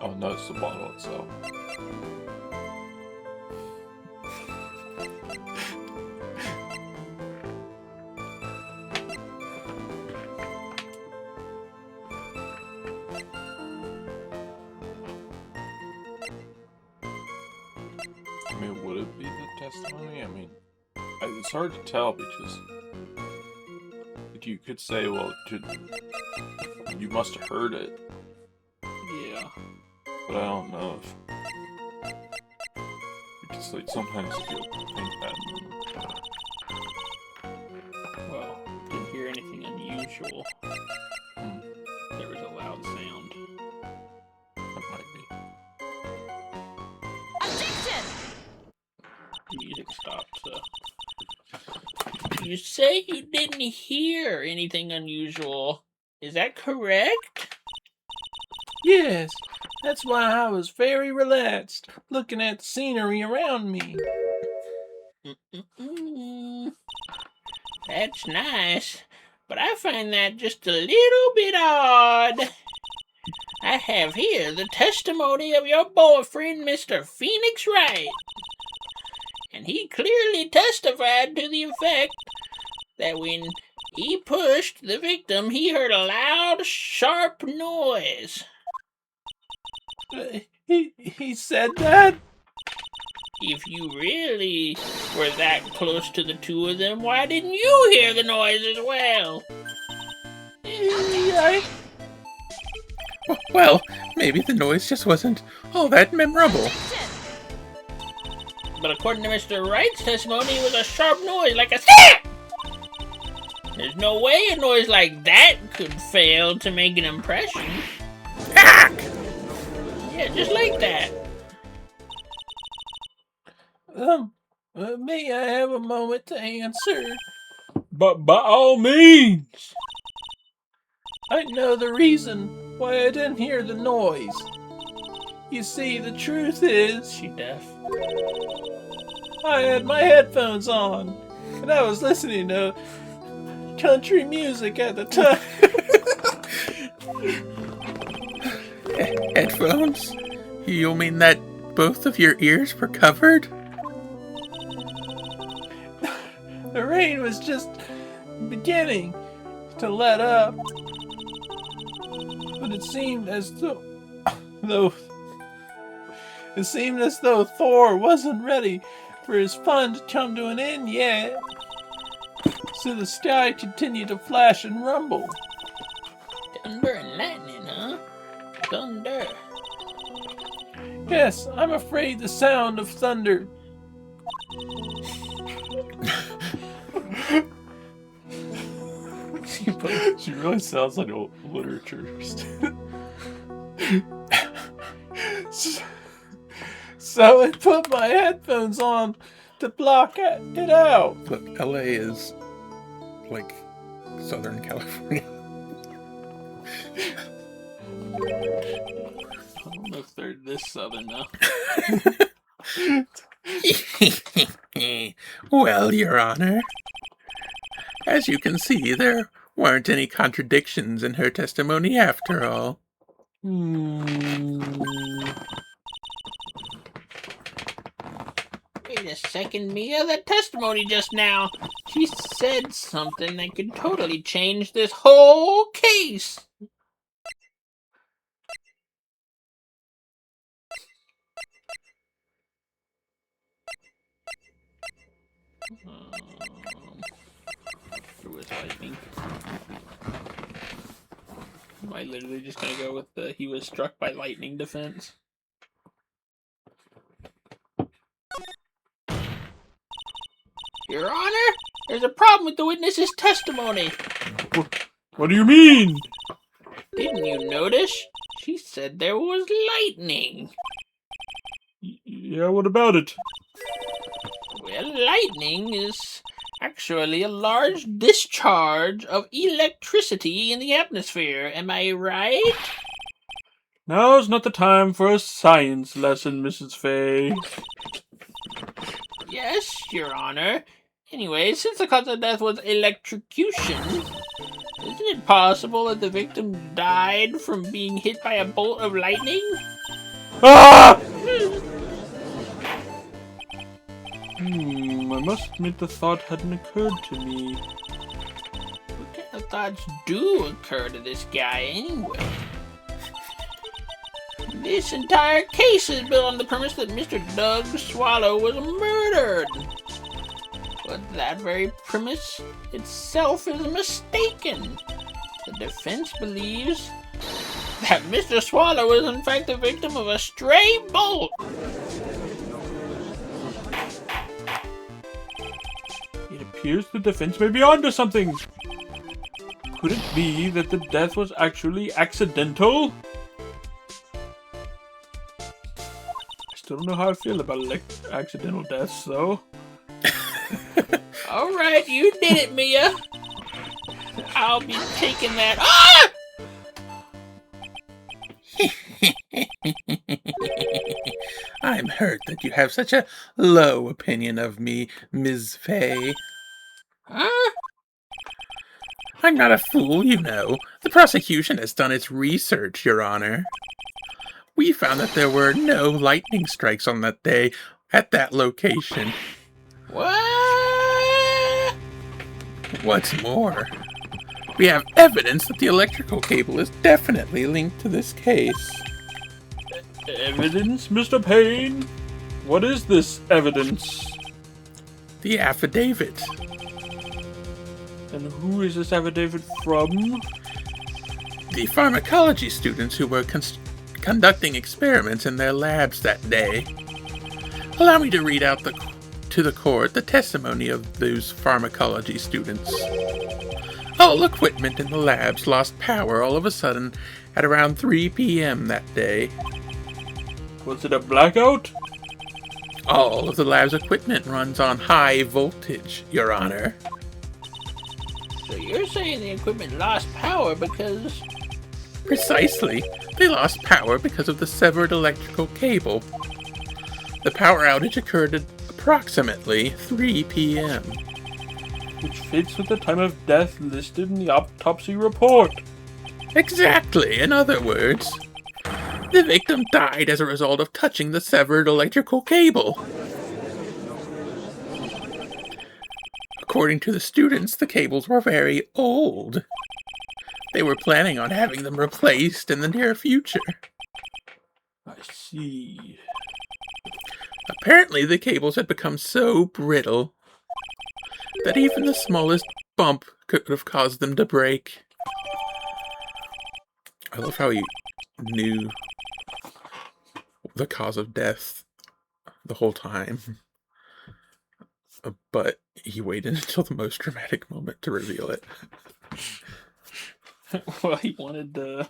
Oh no, it's the bottle itself. I mean, would it be the testimony? I mean, it's hard to tell because you could say, well, you must have heard it. Yeah. But I don't know if... Because, like, sometimes you'll think that... Well, didn't hear anything unusual. There was a loud sound. That might be. Objection! The music stopped, so... You say you didn't hear anything unusual. Is that correct? Yes, that's why I was very relaxed, looking at the scenery around me. That's nice, but I find that just a little bit odd. I have here the testimony of your boyfriend, Mr. Phoenix Wright. And he clearly testified to the effect that when he pushed the victim, he heard a loud, sharp noise. He said that? If you really were that close to the two of them, why didn't you hear the noise as well? Well, maybe the noise just wasn't all that memorable. But according to Mr. Wright's testimony, it was a sharp noise, like a snap! There's no way a noise like that could fail to make an impression. Yeah, just like that. May I have a moment to answer? But by all means! I know the reason why I didn't hear the noise. You see, the truth is... She deaf? I had my headphones on, and I was listening to country music at the time. Headphones? You mean that both of your ears were covered? The rain was just beginning to let up, but it seemed as though Thor wasn't ready for his fun to come to an end yet. So the sky continued to flash and rumble. Thunder and lightning, huh? Thunder. Yes, I'm afraid the sound of thunder. She really sounds like a literature student. So I put my headphones on to block it out. Look, LA is like Southern California. I don't know if they're this southern now. Well, Your Honor, as you can see, there weren't any contradictions in her testimony after all. Wait a second, Mia. That testimony just now. She said something that could totally change this whole case. There was lightning. Am I literally just gonna go with the he was struck by lightning defense? Your Honor, there's a problem with the witness's testimony. What do you mean? Didn't you notice? She said there was lightning. Yeah, what about it? Well, lightning is actually a large discharge of electricity in the atmosphere. Am I right? Now's not the time for a science lesson, Mrs. Fay. Yes, Your Honor. Anyway, since the cause of death was electrocution, isn't it possible that the victim died from being hit by a bolt of lightning? Ah! I must admit the thought hadn't occurred to me. What kind of thoughts do occur to this guy anyway? This entire case is built on the premise that Mr. Doug Swallow was murdered. But that very premise itself is mistaken. The defense believes that Mr. Swallow is in fact the victim of a stray bolt. It appears the defense may be onto something. Could it be that the death was actually accidental? I still don't know how I feel about accidental deaths, though. All right, you did it, Mia. I'll be taking that. Ah! I'm hurt that you have such a low opinion of me, Ms. Fay. Huh? I'm not a fool, you know. The prosecution has done its research, Your Honor. We found that there were no lightning strikes on that day at that location. What? What's more, we have evidence that the electrical cable is definitely linked to this case. Evidence, Mr. Payne? What is this evidence? The affidavit. And who is this affidavit from? The pharmacology students who were conducting experiments in their labs that day. Allow me to read out to the court the testimony of those pharmacology students. All equipment in the labs lost power all of a sudden at around 3 p.m. that day. Was it a blackout? All of the lab's equipment runs on high voltage, Your Honor. So you're saying the equipment lost power because... Precisely. They lost power because of the severed electrical cable. The power outage occurred at approximately 3 p.m. Which fits with the time of death listed in the autopsy report. Exactly. In other words, the victim died as a result of touching the severed electrical cable. According to the students, the cables were very old. They were planning on having them replaced in the near future. I see. Apparently, the cables had become so brittle that even the smallest bump could have caused them to break. I love how he knew the cause of death the whole time. But he waited until the most dramatic moment to reveal it. Well, he wanted to,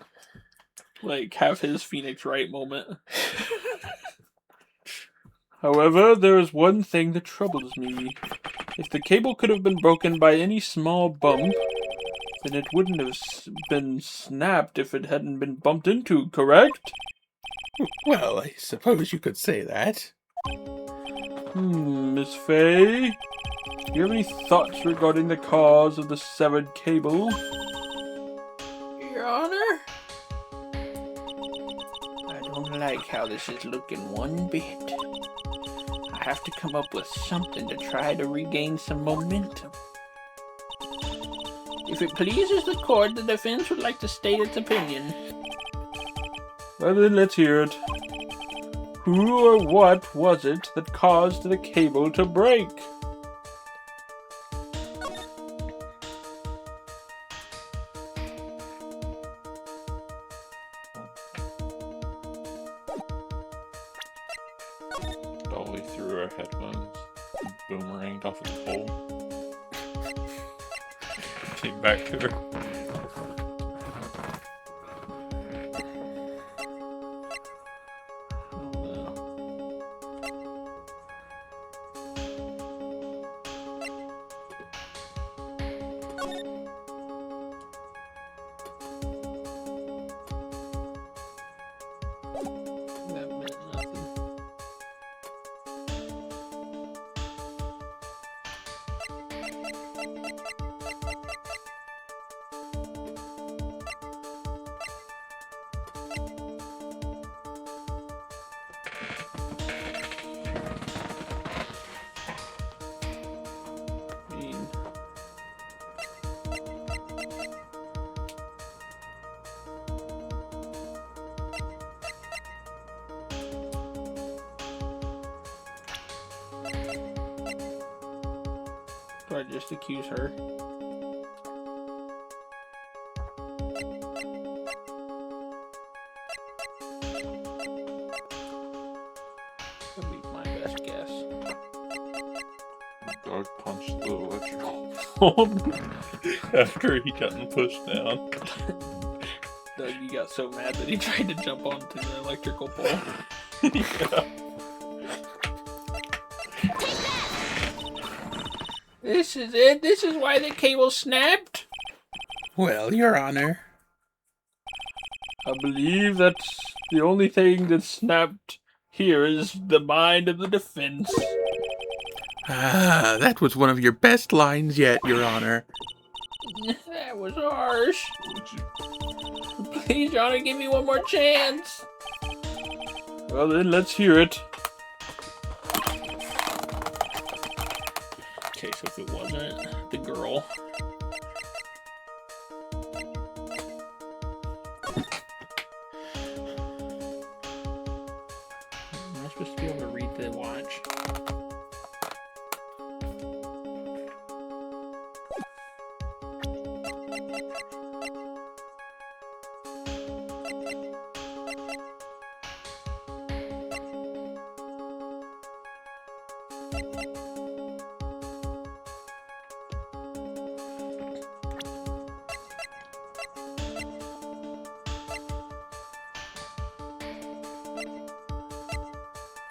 have his Phoenix Wright moment. However, there is one thing that troubles me. If the cable could have been broken by any small bump, then it wouldn't have been snapped if it hadn't been bumped into, correct? Well, I suppose you could say that. Miss Fay? Do you have any thoughts regarding the cause of the severed cable? Your Honor? I don't like how this is looking one bit. I have to come up with something to try to regain some momentum. If it pleases the court, the defense would like to state its opinion. Well then, let's hear it. Who or what was it that caused the cable to break? Dolly threw her headphones and boomeranged off a pole. Came back to her. That meant nothing. I just accuse her? That'd be my best guess. Doug punched the electrical bulb after he gotten pushed down. Doug, you got so mad that he tried to jump onto the electrical pole. Yeah. This is it? This is why the cable snapped? Well, Your Honor. I believe that's the only thing that snapped here is the mind of the defense. Ah, that was one of your best lines yet, Your Honor. That was harsh. Would you? Please, Your Honor, give me one more chance. Well then, let's hear it. Okay, so if it wasn't the girl. Am I supposed to be able to read the watch?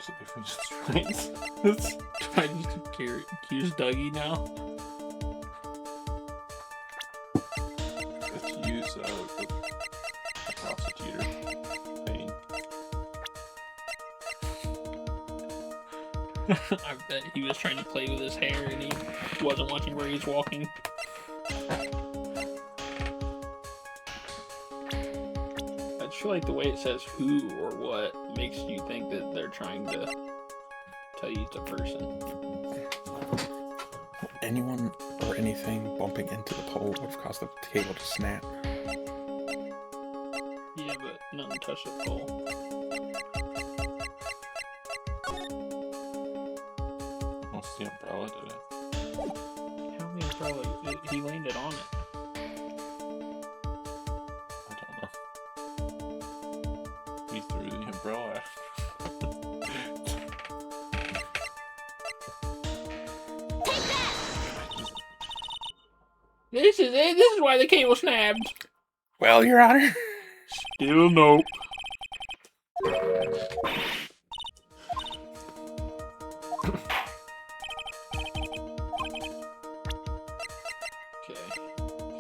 So if we just right. I just accuse Dougie now. Let's use the prosecutor. Pain. I bet he was trying to play with his hair and he wasn't watching where he's walking. I just feel like the way it says who or what makes you think that they're trying to tell you it's a person. Anyone or anything bumping into the pole would have caused the cable to snap. Yeah, but nothing touched the pole. What's the umbrella did it? How many umbrella? He landed on it. I don't know. He threw the umbrella after. This is it. This is why the cable snapped. Well, Your Honor. Still nope. Okay,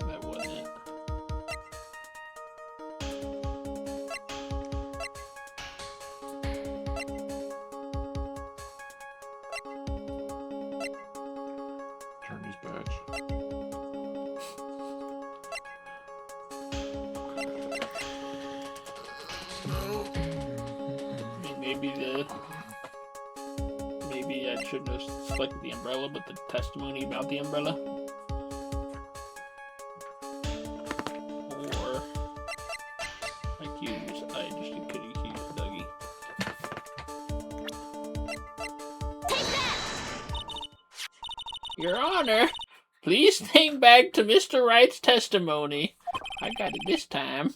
that wasn't it. Attorney's badge. Maybe I shouldn't have selected the umbrella, but the testimony about the umbrella. Or I just could accuse Dougie. Your Honor, please think back to Mr. Wright's testimony. I got it this time.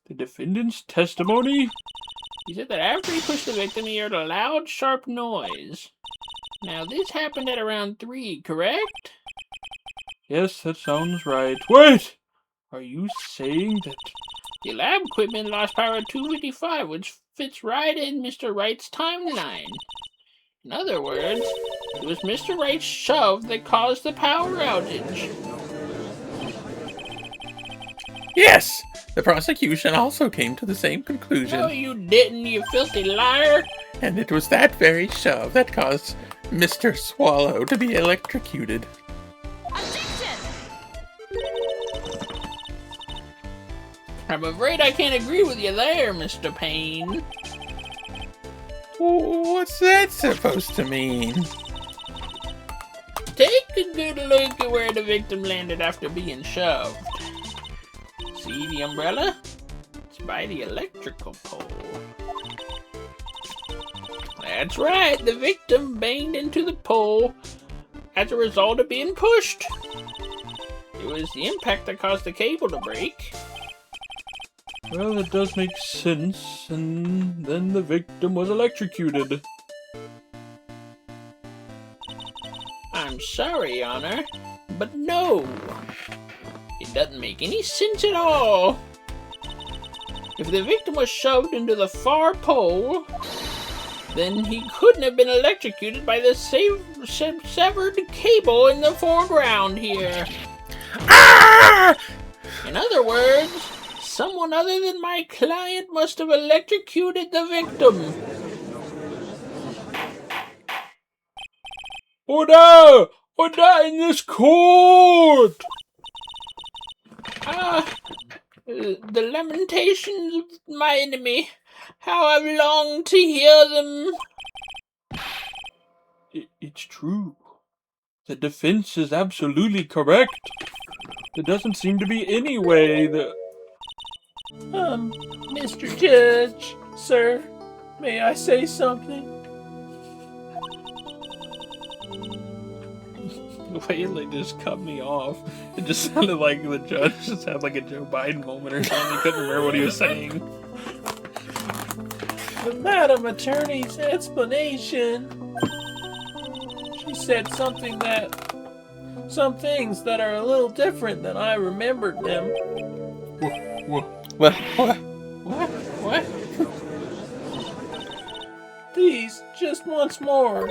The defendant's testimony? He said that after he pushed the victim, he heard a loud, sharp noise. Now, this happened at around 3, correct? Yes, that sounds right. Wait! Are you saying that... The lab equipment lost power at 2:55, which fits right in Mr. Wright's timeline. In other words, it was Mr. Wright's shove that caused the power outage. Yes! The prosecution also came to the same conclusion. No, you didn't, you filthy liar! And it was that very shove that caused Mr. Swallow to be electrocuted. I'm afraid I can't agree with you there, Mr. Payne. What's that supposed to mean? Take a good look at where the victim landed after being shoved. See the umbrella? It's by the electrical pole. That's right, the victim banged into the pole as a result of being pushed. It was the impact that caused the cable to break. Well, it does make sense, and then the victim was electrocuted. I'm sorry, Honor, but no. It doesn't make any sense at all. If the victim was shoved into the far pole, then he couldn't have been electrocuted by the severed cable in the foreground here. Ah! In other words, someone other than my client must have electrocuted the victim. Order! Order in this court! The lamentations of my enemy. How I've longed to hear them. It's true. The defense is absolutely correct. There doesn't seem to be any way that... Mr. Judge, sir, may I say something? The way it just cut me off, it just sounded like the judge just had like a Joe Biden moment or something. He couldn't remember what he was saying. The Madam Attorney's explanation. She said some things that are a little different than I remembered them. What? Please, just once more.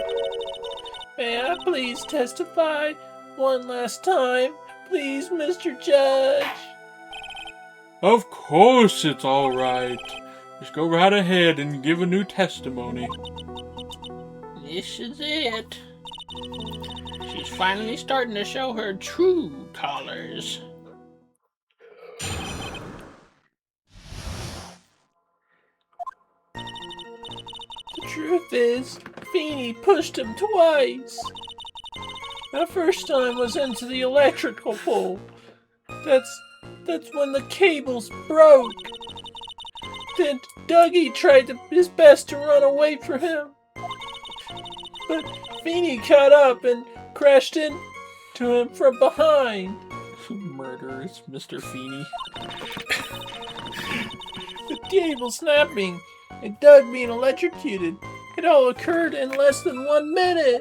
May I please testify one last time? Please, Mr. Judge. Of course it's alright. Just go right ahead and give a new testimony. This is it. She's finally starting to show her true colors. The truth is, Feeney pushed him twice. The first time was into the electrical pole. That's when the cables broke. Then Dougie tried his best to run away from him. But Feeney caught up and crashed into him from behind. Murderous Mr. Feeney. The cable snapping and Doug being electrocuted. It all occurred in less than 1 minute.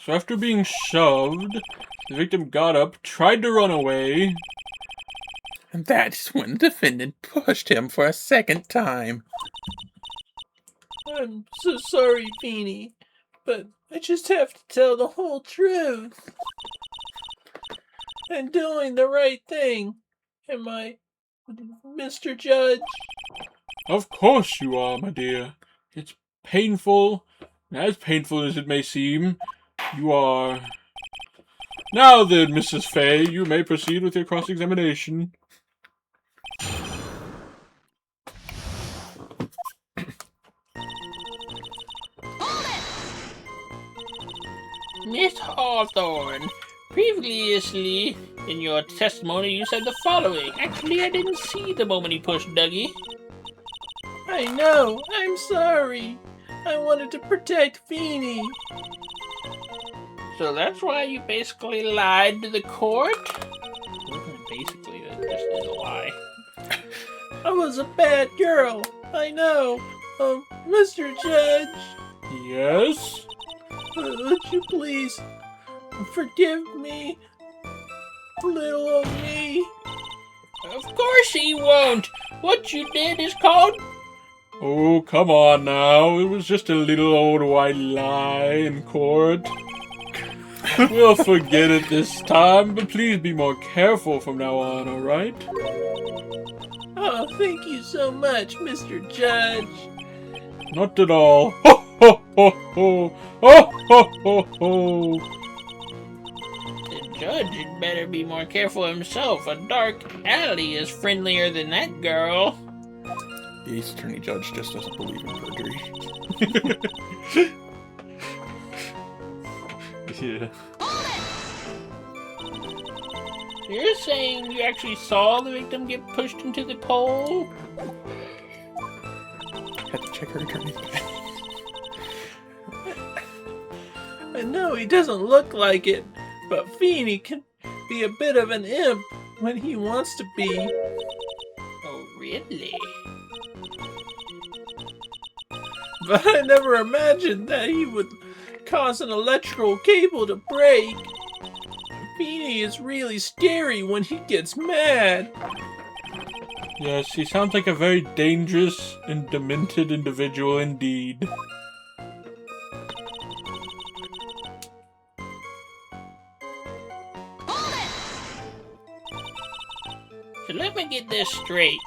So after being shoved, the victim got up, tried to run away. And that's when the defendant pushed him for a second time. I'm so sorry, Feeney, but I just have to tell the whole truth. I'm doing the right thing. Am I, Mr. Judge? Of course you are, my dear. It's painful, as painful as it may seem. You are. Now then, Mrs. Fay, you may proceed with your cross-examination. Miss Hawthorne, previously in your testimony you said the following. Actually, I didn't see the moment he pushed Dougie. I know. I'm sorry. I wanted to protect Feeney. So that's why you basically lied to the court? Basically, that just is a lie. I was a bad girl. I know. Mr. Judge, Yes? would you please forgive me? Little old me. Of course he won't. What you did is called... Oh, come on now. It was just a little old white lie in court. We'll forget it this time, but please be more careful from now on, alright? Oh, thank you so much, Mr. Judge. Not at all. Ho, ho, ho, ho. Ho, ho, ho, ho. The judge had better be more careful himself. A dark alley is friendlier than that girl. The Ace Attorney Judge just doesn't believe in perjury. Yeah. You're saying you actually saw the victim get pushed into the pole? Had to check her attorney's I know he doesn't look like it, but Feeny can be a bit of an imp when he wants to be. Oh, really? But I never imagined that he would cause an electrical cable to break. Feeny is really scary when he gets mad. Yes, he sounds like a very dangerous and demented individual indeed. So let me get this straight.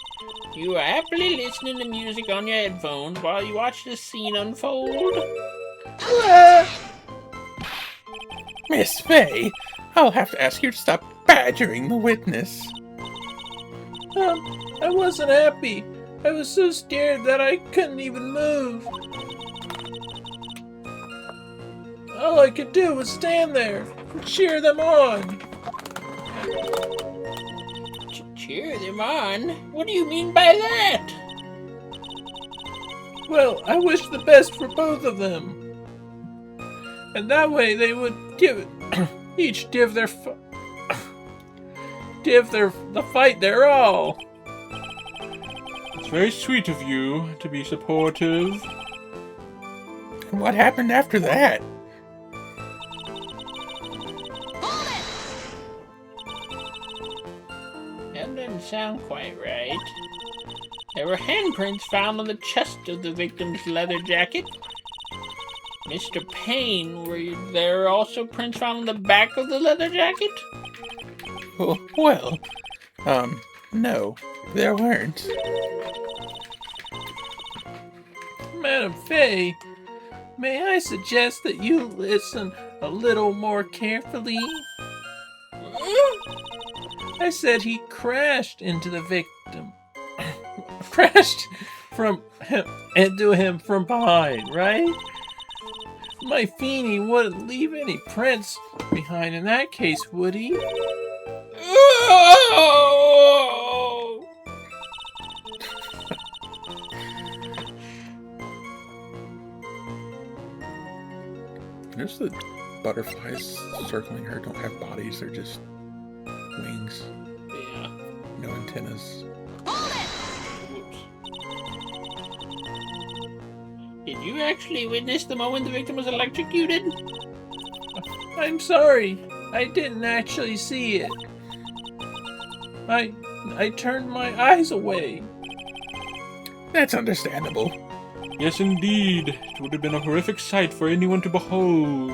You are happily listening to music on your headphones while you watch this scene unfold? Miss Fay, I'll have to ask you to stop badgering the witness. I wasn't happy. I was so scared that I couldn't even move. All I could do was stand there and cheer them on. Cheer them on? What do you mean by that? Well, I wished the best for both of them. And that way they would each give the fight their all. It's very sweet of you to be supportive. And what happened after that? That doesn't sound quite right. There were handprints found on the chest of the victim's leather jacket. Mr. Payne, were there also prints found on the back of the leather jacket? Well, no, there weren't. Madam Fay, may I suggest that you listen a little more carefully? I said he crashed into the victim. Crashed into him from behind, right? My Feeny wouldn't leave any prints behind in that case, would he? Oh! Notice the butterflies circling her don't have bodies, they're just wings. Yeah. No antennas. Whoops. Did you actually witness the moment the victim was electrocuted? I'm sorry. I didn't actually see it. I turned my eyes away. That's understandable. Yes, indeed. It would have been a horrific sight for anyone to behold.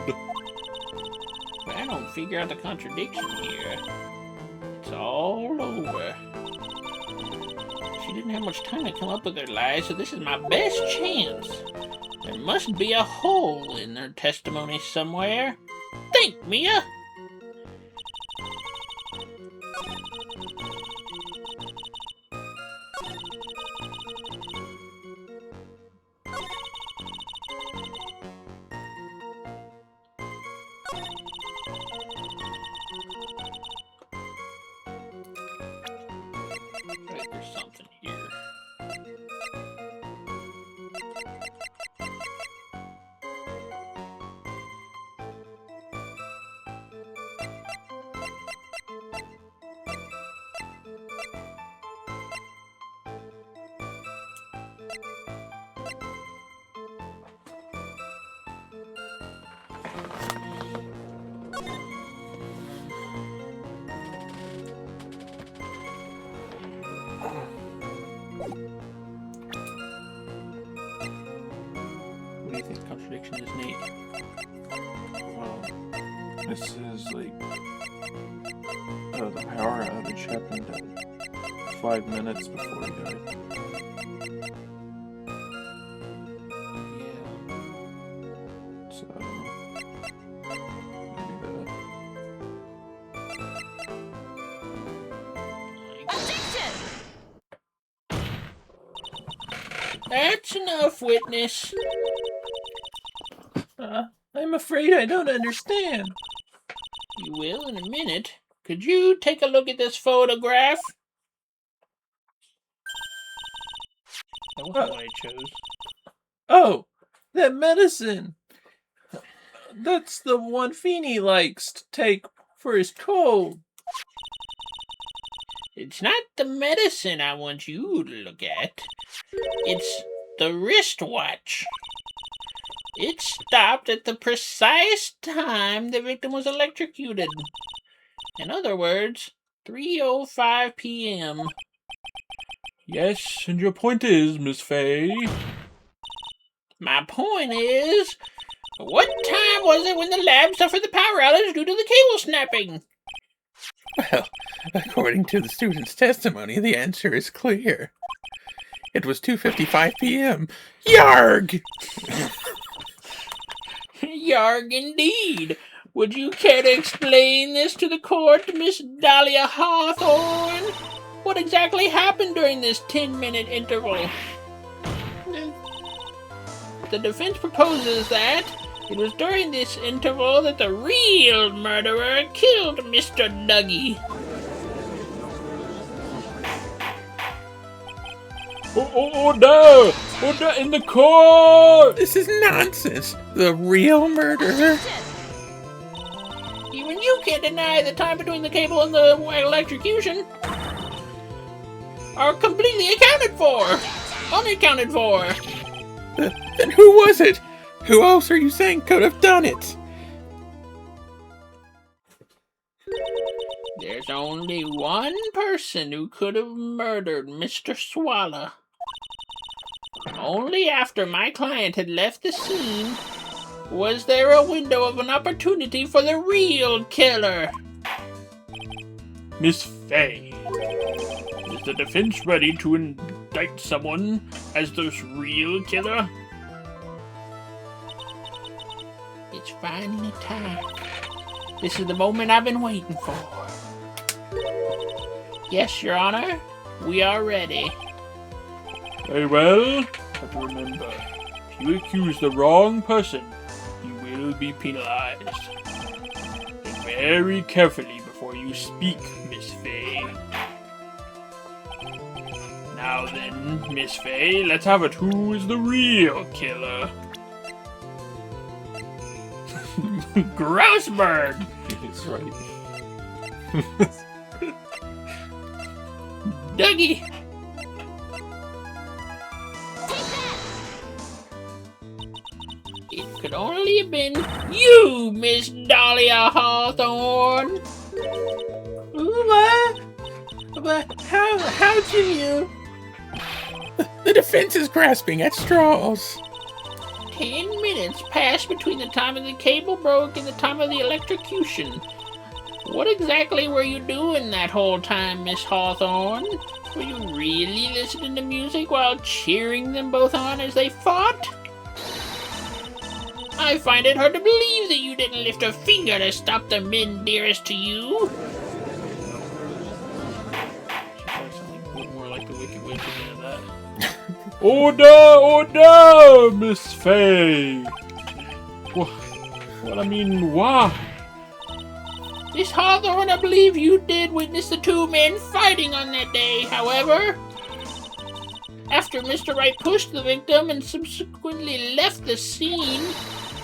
But I don't figure out the contradiction here. It's all over. She didn't have much time to come up with her lies, so this is my best chance. There must be a hole in her testimony somewhere. Think, Mia! Right, there's something here. What do you think the contradiction is, Nate? Well, this is like the power outage happened at 5 minutes before he died. Yeah. So I don't know. Maybe that. That's enough, witness. I'm afraid I don't understand. You will in a minute. Could you take a look at this photograph? That wasn't what I chose. Oh, that medicine. That's the one Feeny likes to take for his cold. It's not the medicine I want you to look at. It's the wristwatch. It stopped at the precise time the victim was electrocuted. In other words, 3:05 p.m. Yes, and your point is, Miss Fay? My point is, what time was it when the lab suffered the power outage due to the cable snapping? Well, according to the student's testimony, the answer is clear. It was 2:55 p.m. Yarg! Yarg indeed. Would you care to explain this to the court, Miss Dahlia Hawthorne? What exactly happened during this 10-minute interval? The defense proposes that it was during this interval that the real murderer killed Mr. Dougie. Oh no, in the court! This is nonsense. The real murderer? Even you can't deny the time between the cable and the electrocution are completely unaccounted for. Then who was it? Who else are you saying could have done it? There's only one person who could have murdered Mr. Swallow. Only after my client had left the scene was there a window of an opportunity for the real killer. Miss Fay, is the defense ready to indict someone as the real killer? It's finally time. This is the moment I've been waiting for. Yes, Your Honor, we are ready. Very well, but remember, if you accuse the wrong person, you will be penalized. Think very carefully before you speak, Miss Fay. Now then, Miss Fay, let's have it. Who is the real killer? Grossburg! That's right. Dougie! It could only have been you, Miss Dahlia Hawthorne. What? But how can you? The defense is grasping at straws. 10 minutes passed between the time of the cable broke and the time of the electrocution. What exactly were you doing that whole time, Miss Hawthorne? Were you really listening to music while cheering them both on as they fought? I find it hard to believe that you didn't lift a finger to stop the men dearest to you. More like the Wicked Witch than that. Oh no, Miss Fay. What I mean, why? Miss Hawthorne, I believe you did witness the two men fighting on that day. However, after Mr. Wright pushed the victim and subsequently left the scene,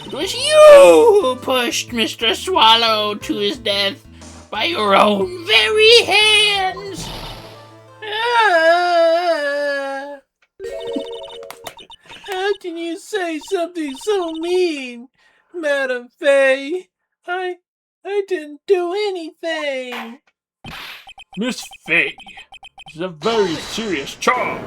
it was you who pushed Mr. Swallow to his death by your own very hands. How can you say something so mean, Madam Fay? I didn't do anything. Miss Fay, this is a very serious charge.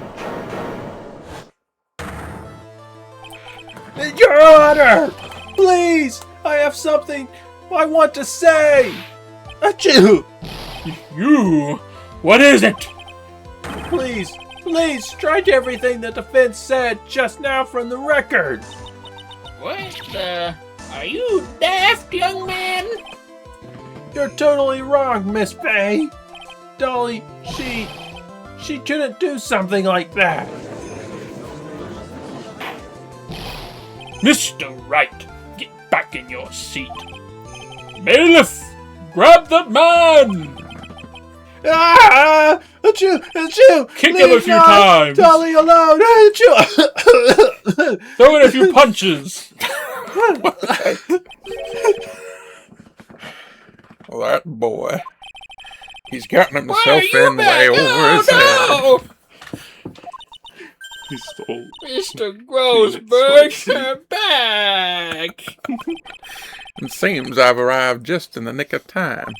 Your Honor! Please! I have something I want to say! Achoo! You? What is it? Please, strike everything the defense said just now from the record! What the? Are you daft, young man? You're totally wrong, Miss Fay! Dolly, she couldn't do something like that! Mr. Wright, get back in your seat. Bailiff, grab that man! Ah! Achoo! Kick Leave him a few my times. Dolly alone! Achoo! Throw in a few punches. Well, that boy. He's gotten Why himself are you in back? way over his head. Oh, He stole. no! Mr. Grossburg, you're back! It seems I've arrived just in the nick of time.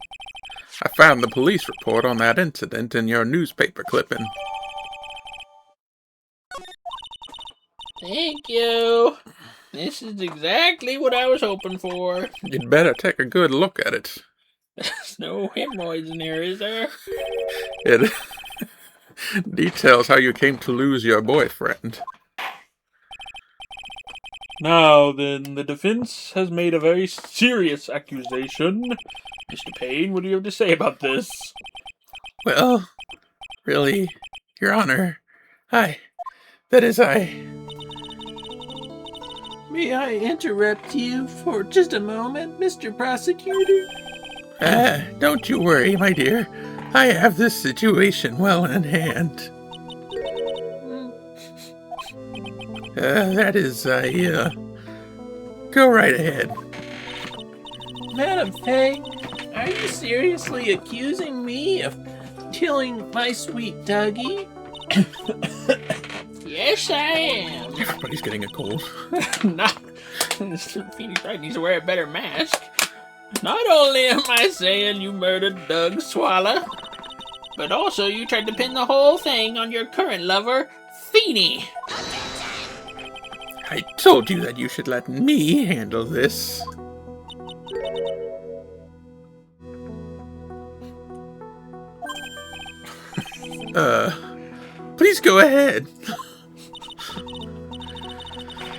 I found the police report on that incident in your newspaper clipping. Thank you. This is exactly what I was hoping for. You'd better take a good look at it. There's no hemorrhoids in here, is there? It details how you came to lose your boyfriend. Now then, the defense has made a very serious accusation. Mr. Payne, what do you have to say about this? Well, really, Your Honor, I... May I interrupt you for just a moment, Mr. Prosecutor? Don't you worry, my dear. I have this situation well in hand. Go right ahead. Madam Fay, are you seriously accusing me of killing my sweet Dougie? Yes, I am. Everybody's getting a cold. Not. Phoenix Wright needs to wear a better mask. Not only am I saying you murdered Doug Swallow, but also you tried to pin the whole thing on your current lover, Feeny. I told you that you should let me handle this. Please go ahead.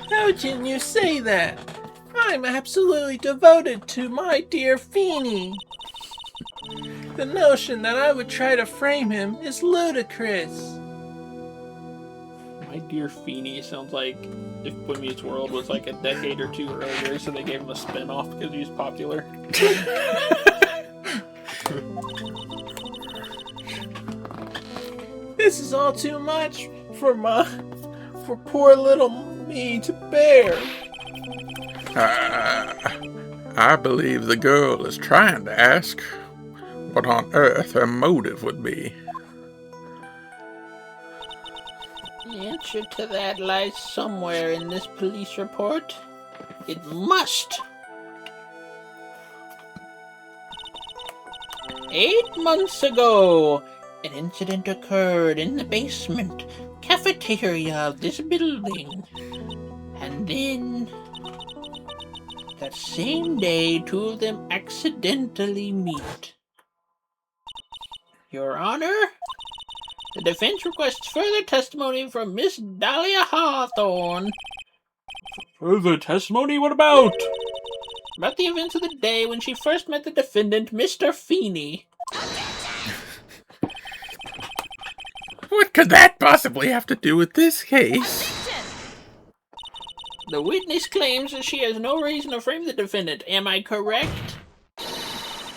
How can you say that? I'm absolutely devoted to my dear Feeny. The notion that I would try to frame him is ludicrous. My dear Feeny sounds like if Boy Meets World was like a decade or two earlier, so they gave him a spin-off because he was popular. This is all too much for poor little me to bear. I believe the girl is trying to ask what on earth her motive would be. The answer to that lies somewhere in this police report. It must. 8 months ago, an incident occurred in the basement cafeteria of this building. And then, that same day, two of them accidentally meet. Your Honor, the defense requests further testimony from Miss Dahlia Hawthorne Further testimony? What about? about the events of the day when she first met the defendant, Mr. Feeny. What could that possibly have to do with this case? The witness claims that she has no reason to frame the defendant. Am I correct?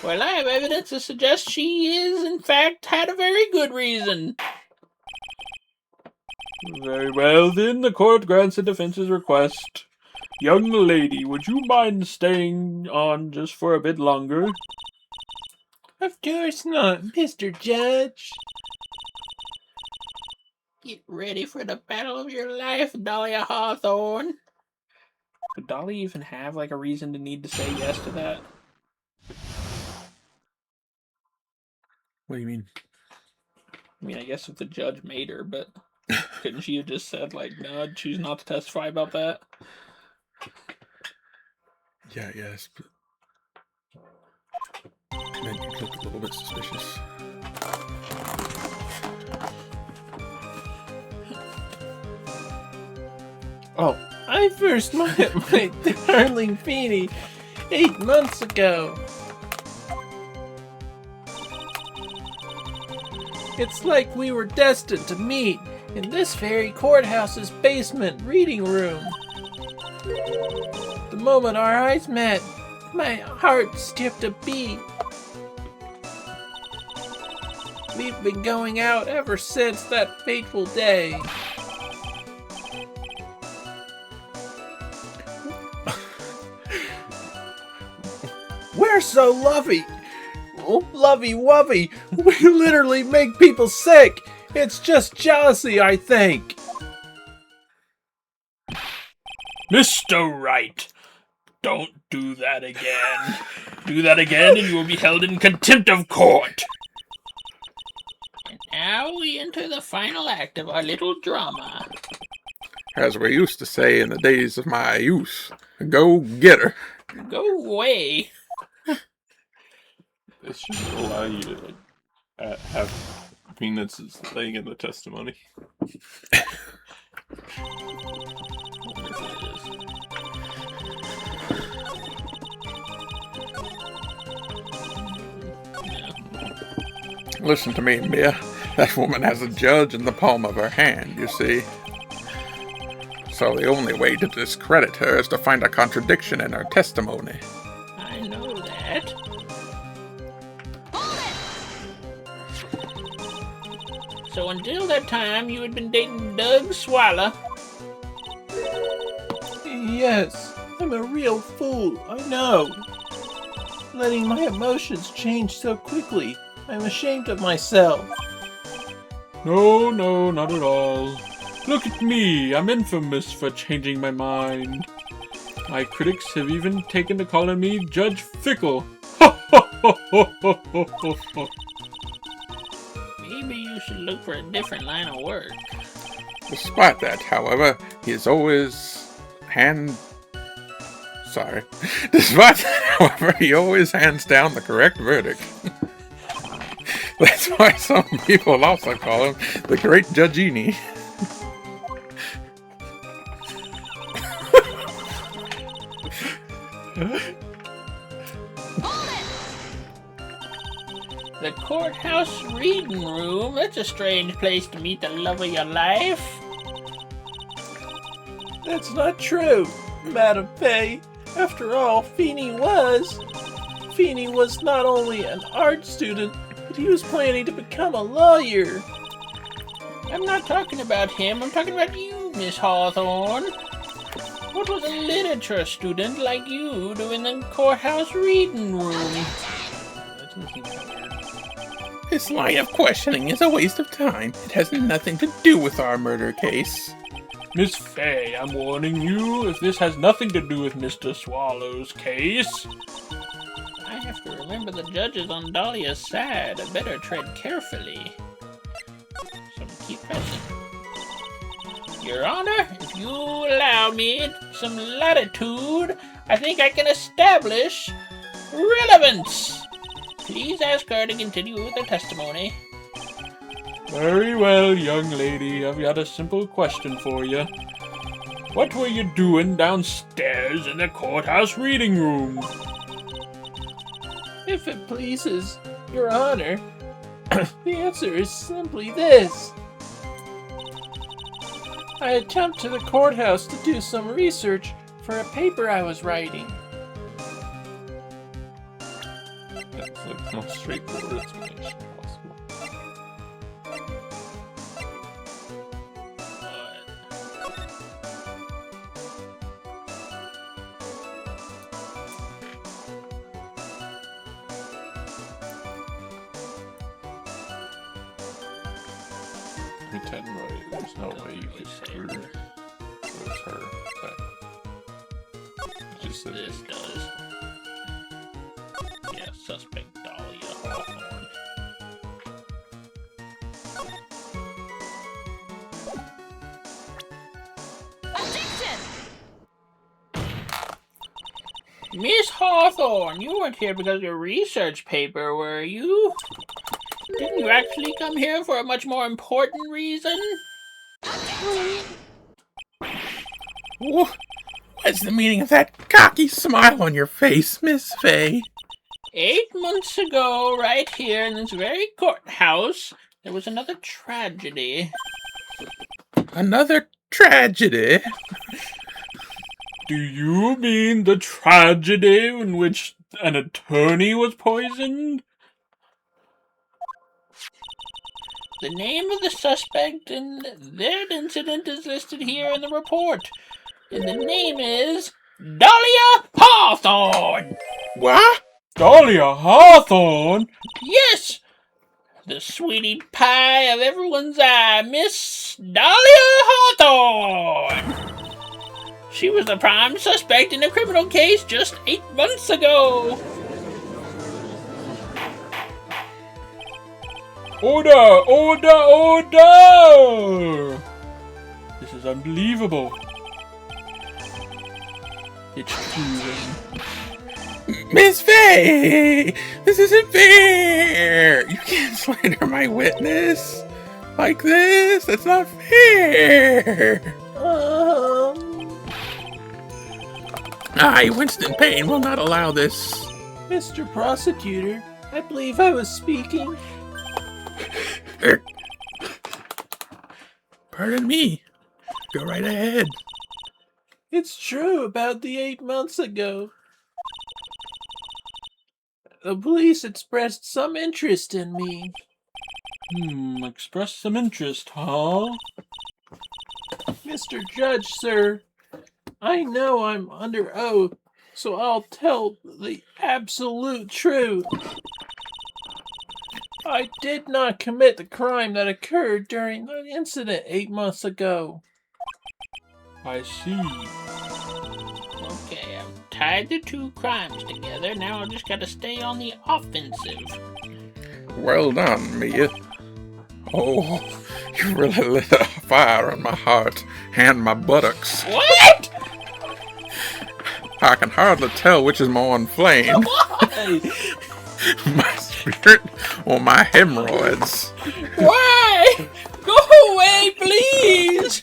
Well, I have evidence to suggest she is, in fact, had a very good reason. Very well, then the court grants the defense's request. Young lady, would you mind staying on just for a bit longer? Of course not, Mr. Judge. Get ready for the battle of your life, Dahlia Hawthorne. Could Dolly even have, like, a reason to need to say yes to that? What do you mean? I mean, I guess if the judge made her, but couldn't she have just said, like, no, I'd choose not to testify about that? Yeah, yes, but... Man, you look a little bit suspicious. Oh, I first met my darling Feeny 8 months ago. It's like we were destined to meet in this very courthouse's basement reading room. The moment our eyes met, my heart skipped a beat. We've been going out ever since that fateful day. so lovey-wovey. We literally make people sick. It's just jealousy, I think. Mr. Wright, don't do that again. Do that again and you will be held in contempt of court. And now we enter the final act of our little drama. As we used to say in the days of my youth, go get her. Go away. It should allow you to have peanuts laying in the testimony. Listen to me, Mia. That woman has a judge in the palm of her hand, you see. So the only way to discredit her is to find a contradiction in her testimony. I know that. So until that time, you had been dating Doug Swallow. Yes, I'm a real fool, I know. Letting my emotions change so quickly. I'm ashamed of myself. No, not at all. Look at me, I'm infamous for changing my mind. My critics have even taken to calling me Judge Fickle. Maybe you should look for a different line of work. Despite that, however, he is always Despite that, however, he always hands down the correct verdict. That's why some people also call him the Great Judgini. The courthouse reading room. That's a strange place to meet the love of your life. That's not true, Madam Fay. After all, Feeney was not only an art student, but he was planning to become a lawyer. I'm not talking about him. I'm talking about you, Miss Hawthorne. What was a literature student like you doing in the courthouse reading room? This line of questioning is a waste of time. It has nothing to do with our murder case. Miss Fay, I'm warning you, if this has nothing to do with Mr. Swallow's case. I have to remember the judge is on Dahlia's side. I better tread carefully. So keep pressing. Your Honor, if you allow me some latitude, I think I can establish relevance. Please ask her to continue with her testimony. Very well, young lady. I've got a simple question for you. What were you doing downstairs in the courthouse reading room? If it pleases Your Honor, the answer is simply this. I had jumped to the courthouse to do some research for a paper I was writing. That's the most straightforward explanation possible. Pretend right. There's no way you could screw her. So it's her. That just said This does. Yeah, suspect Dahlia Hawthorne. Miss Hawthorne, you weren't here because of your research paper, were you? Didn't you actually come here for a much more important reason? What's the meaning of that cocky smile on your face, Miss Fay? 8 months ago, right here in this very courthouse, there was another tragedy. Another tragedy? Do you mean the tragedy in which an attorney was poisoned? The name of the suspect and that incident is listed here in the report. And the name is Dahlia Hawthorne! What? Dahlia Hawthorne? Yes! The sweetie pie of everyone's eye, Miss Dahlia Hawthorne! She was the prime suspect in a criminal case just 8 months ago. Order! Order! Order! This is unbelievable. It's true. Miss Faye! This isn't fair! You can't slander my witness like this. That's not fair. I, Winston Payne, will not allow this. Mr. Prosecutor, I believe I was speaking. Pardon me. Go right ahead. It's true about the 8 months ago. The police expressed some interest in me. Express some interest, huh? Mr. Judge, sir, I know I'm under oath, so I'll tell the absolute truth. I did not commit the crime that occurred during the incident 8 months ago. I see. Okay, I've tied the two crimes together. Now I just gotta stay on the offensive. Well done, Mia. Oh, you really lit a fire on my heart and my buttocks. What? I can hardly tell which is more inflamed. My spirit or my hemorrhoids. Why? Go away, please!